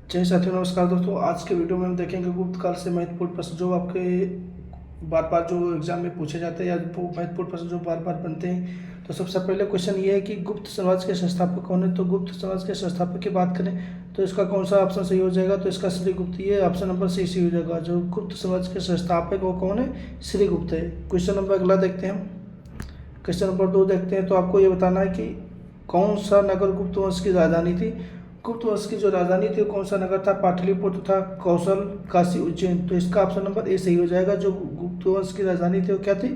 जय साथियों, नमस्कार दोस्तों। आज के वीडियो में हम देखेंगे गुप्त काल से महत्वपूर्ण प्रश्न जो आपके बार बार जो एग्जाम में पूछे जाते हैं या वो महत्वपूर्ण प्रश्न जो बार बार बनते हैं। तो सबसे पहले क्वेश्चन ये है कि गुप्त समाज के संस्थापक कौन है। तो गुप्त समाज के संस्थापक की बात करें तो इसका कौन सा ऑप्शन सही हो जाएगा। तो इसका श्रीगुप्त, ये ऑप्शन नंबर सी सही हो जाएगा। जो गुप्त समाज के संस्थापक वो कौन है, श्रीगुप्त है। क्वेश्चन नंबर अगला देखते हैं हम। क्वेश्चन नंबर 2 देखते हैं। तो आपको ये बताना है कि कौन सा नगर गुप्त वंश की राजधानी थी। गुप्त वंश की जो राजधानी थी कौन सा नगर था, पाटलिपुत्र था, कौशल, काशी, उज्जैन। तो इसका ऑप्शन नंबर ए सही हो जाएगा। जो गुप्त वंश की राजधानी थी वो क्या थी,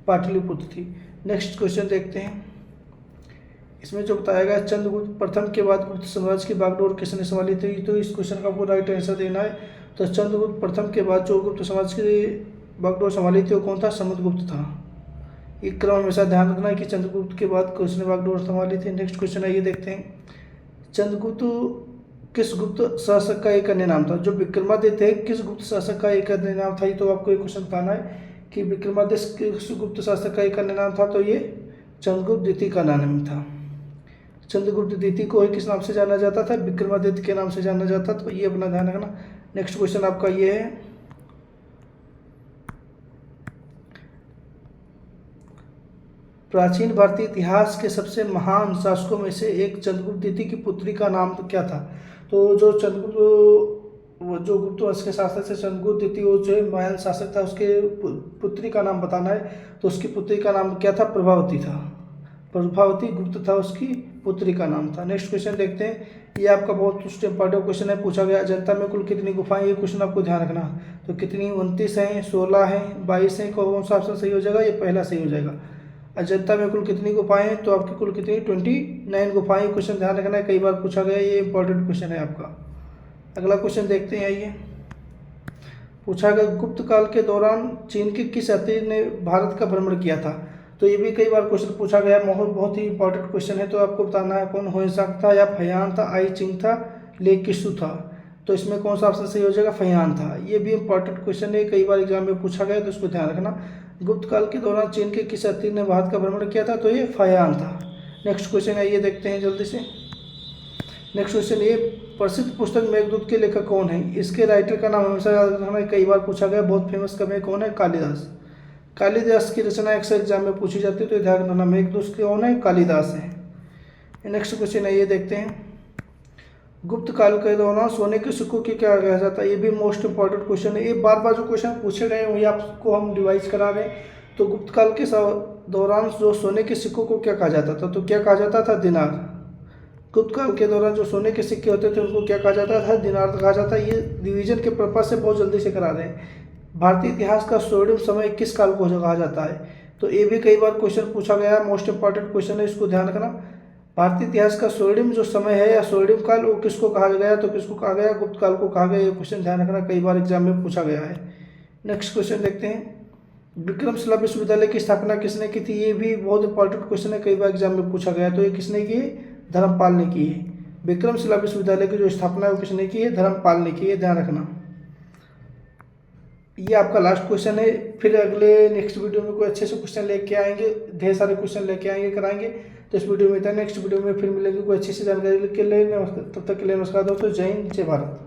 पाटलिपुत्र थी। नेक्स्ट क्वेश्चन देखते हैं। इसमें जो बताया गया चंद्रगुप्त प्रथम के बाद गुप्त साम्राज्य की बागडोर किसने संभाली थी। तो इस क्वेश्चन का आपको राइट आंसर देना है। तो चंद्रगुप्त प्रथम के बाद जो गुप्त साम्राज्य की बागडोर संभाली थी वो कौन था, समुद्रगुप्त था। एक क्रम हमेशा ध्यान रखना है कि चंद्रगुप्त के बाद किसने बागडोर संभाली थी। नेक्स्ट क्वेश्चन है, ये देखते हैं। चंद्रगुप्त किस गुप्त शासक का एक अन्य नाम था। जो विक्रमादित्य थे किस गुप्त शासक का एक अन्य नाम था। ये तो आपको एक क्वेश्चन बताना है कि विक्रमादित्य किस गुप्त शासक का एक अन्य नाम था। तो ये चंद्रगुप्त द्वितीय का नाम था। चंद्रगुप्त द्वितीय को ही किस नाम से जाना जाता था, विक्रमादित्य के नाम से जाना जाता। तो ये अपना ध्यान रखना। नेक्स्ट क्वेश्चन आपका ये है, प्राचीन भारतीय इतिहास के सबसे महान शासकों में से एक चंद्रगुप्त द्वितीय की पुत्री का नाम तो क्या था। तो जो जो गुप्त वंश के शासक से चंद्रगुप्त द्वितीय वो जो महान शासक था उसके पुत्री का नाम बताना है। तो उसकी पुत्री का नाम क्या था, प्रभावती था। प्रभावती गुप्त था, उसकी पुत्री का नाम था। नेक्स्ट क्वेश्चन देखते हैं। ये आपका बहुत इंपॉर्टेंट क्वेश्चन है, पूछा गया अजंता में कुल कितनी गुफाएं। ये क्वेश्चन आपको ध्यान रखना। तो कितनी, 29 हैं, 16 हैं, 22 हैं। कौन सा ऑप्शन सही हो जाएगा, ये पहला सही हो जाएगा। अजंता में कुल कितनी गुफाएं हैं। तो आपकी कुल कितनी, 29 गुफाएं। क्वेश्चन ध्यान रखना है, कई बार पूछा गया, ये इंपॉर्टेंट क्वेश्चन है आपका। अगला क्वेश्चन देखते हैं। ये पूछा गया गुप्त काल के दौरान चीन के किस यात्री ने भारत का भ्रमण किया था। तो ये भी कई बार क्वेश्चन पूछा गया, बहुत ही इंपॉर्टेंट क्वेश्चन है। तो आपको बताना है कौन, हुएंसांग था या फयान था, आई चिंग था, ले किसु था। तो इसमें कौन सा ऑप्शन सही हो जाएगा, फयान था। ये भी इंपॉर्टेंट क्वेश्चन है, कई बार एग्जाम में पूछा गया, तो इसको ध्यान रखना। गुप्त काल के दौरान चीन के किस यात्री ने भारत का भ्रमण किया था। तो ये फयान था। नेक्स्ट क्वेश्चन है, ये देखते हैं जल्दी से। नेक्स्ट क्वेश्चन, ये प्रसिद्ध पुस्तक मेघदूत के लेखक कौन है। इसके राइटर का नाम हमेशा याद रखना है, कई बार पूछा गया। बहुत फेमस कवि कौन है, कालिदास। कालिदास की रचना अक्सर एग्जाम में पूछी जाती है, तो ध्यान रखना। मेघदूत कौन है, कालिदास है। नेक्स्ट क्वेश्चन है, ये देखते हैं। गुप्त काल के दौरान सोने के सिक्कों की क्या कहा जाता है। ये भी मोस्ट इंपॉर्टेंट क्वेश्चन है। ये बार बार जो क्वेश्चन पूछे गए वही आपको हम रिवाइज करा रहे हैं। तो गुप्त काल के दौरान जो सोने के सिक्कों को क्या कहा जाता था। तो क्या कहा जाता था, दिनार। गुप्त काल के दौरान जो सोने के सिक्के होते थे उनको क्या कहा जाता था, दिनार कहा जाता है। ये रिवीजन के पर्पज से बहुत जल्दी से करा रहे हैं। भारतीय इतिहास का स्वर्णिम समय किस काल को कहा जाता है। तो ये भी कई बार क्वेश्चन पूछा गया, मोस्ट इंपॉर्टेंट क्वेश्चन है, इसको ध्यान रखना। भारतीय इतिहास का स्वर्णिम जो समय है या स्वर्णिम काल वो किसको कहा गया। तो किसको कहा गया, गुप्त काल को कहा गया। ये क्वेश्चन ध्यान रखना, कई बार एग्जाम में पूछा गया है। नेक्स्ट क्वेश्चन देखते हैं। विक्रमशिला विश्वविद्यालय की स्थापना किसने की थी। ये भी बहुत इंपॉर्टेंट क्वेश्चन है, कई बार एग्जाम में पूछा गया। तो ये किसने की है, धर्मपाल ने की है। विक्रमशिला विश्वविद्यालय की जो स्थापना है वो किसने की है, धर्मपाल ने की है, ध्यान रखना। ये आपका लास्ट क्वेश्चन है। फिर अगले नेक्स्ट वीडियो में कोई अच्छे से क्वेश्चन लेके आएंगे, ढेर सारे क्वेश्चन लेके आएंगे, कराएंगे। तो इस वीडियो में इतना, नेक्स्ट वीडियो में फिर मिलेंगे कोई अच्छी सी जानकारी के लिए। तब तक के लिए नमस्कार दोस्तों, जय हिंद, जय भारत।